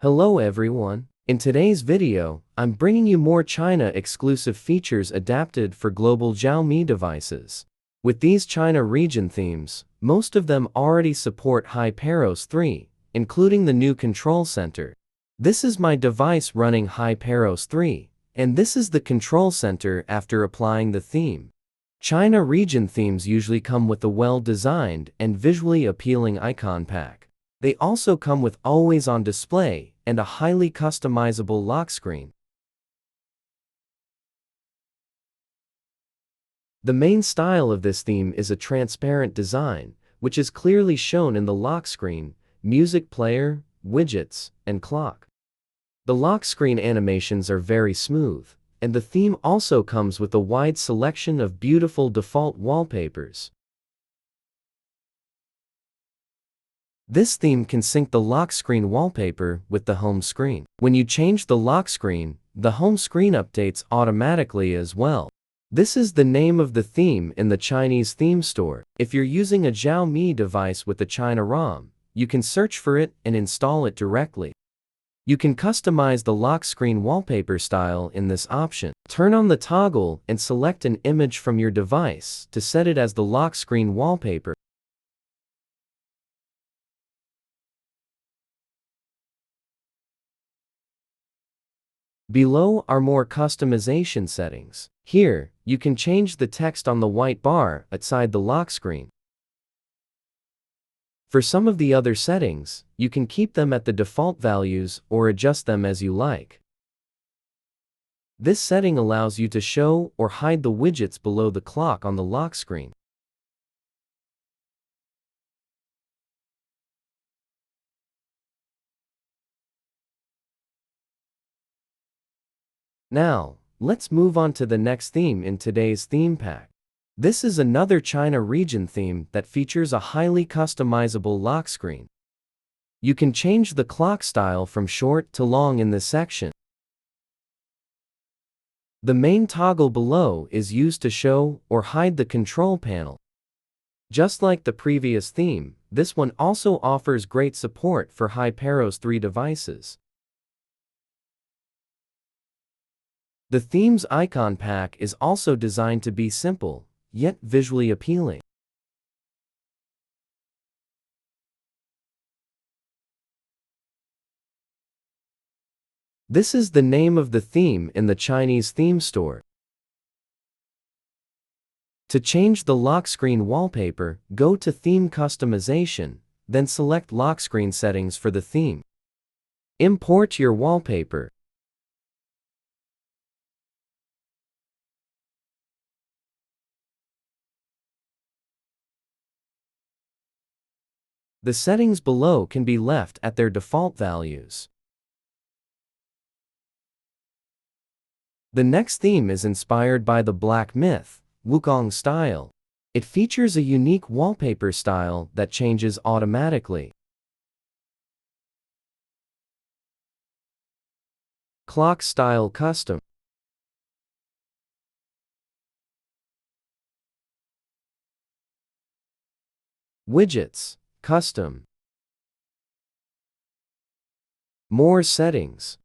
Hello everyone. In today's video, I'm bringing you more China-exclusive features adapted for global Xiaomi devices. With these China region themes, most of them already support HyperOS 3, including the new control center. This is my device running HyperOS 3, and this is the control center after applying the theme. China region themes usually come with a well-designed and visually appealing icon pack. They also come with always-on display and a highly customizable lock screen. The main style of this theme is a transparent design, which is clearly shown in the lock screen, music player, widgets, and clock. The lock screen animations are very smooth, and the theme also comes with a wide selection of beautiful default wallpapers. This theme can sync the lock screen wallpaper with the home screen. When you change the lock screen, the home screen updates automatically as well. This is the name of the theme in the Chinese theme store. If you're using a Xiaomi device with a China ROM, you can search for it and install it directly. You can customize the lock screen wallpaper style in this option. Turn on the toggle and select an image from your device to set it as the lock screen wallpaper. Below are more customization settings. Here, you can change the text on the white bar outside the lock screen. For some of the other settings, you can keep them at the default values or adjust them as you like. This setting allows you to show or hide the widgets below the clock on the lock screen. Now, let's move on to the next theme in today's theme pack. This is another China region theme that features a highly customizable lock screen. You can change the clock style from short to long in this section. The main toggle below is used to show or hide the control panel. Just like the previous theme, this one also offers great support for HyperOS 3 devices. The theme's icon pack is also designed to be simple, yet visually appealing. This is the name of the theme in the Chinese theme store. To change the lock screen wallpaper, go to Theme Customization, then select Lock Screen Settings for the theme. Import your wallpaper. The settings below can be left at their default values. The next theme is inspired by the Black Myth, Wukong style. It features a unique wallpaper style that changes automatically. Clock Style Custom. Widgets, Custom. More settings.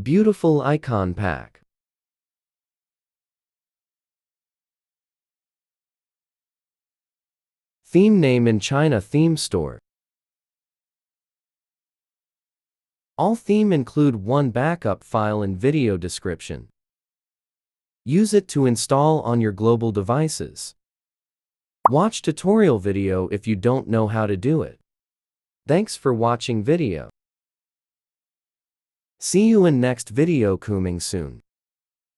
Beautiful icon pack. Theme name in China theme store. All theme include one backup file and video description. Use it to install on your global devices. Watch tutorial video if you don't know how to do it. Thanks for watching video. See you in next video coming soon.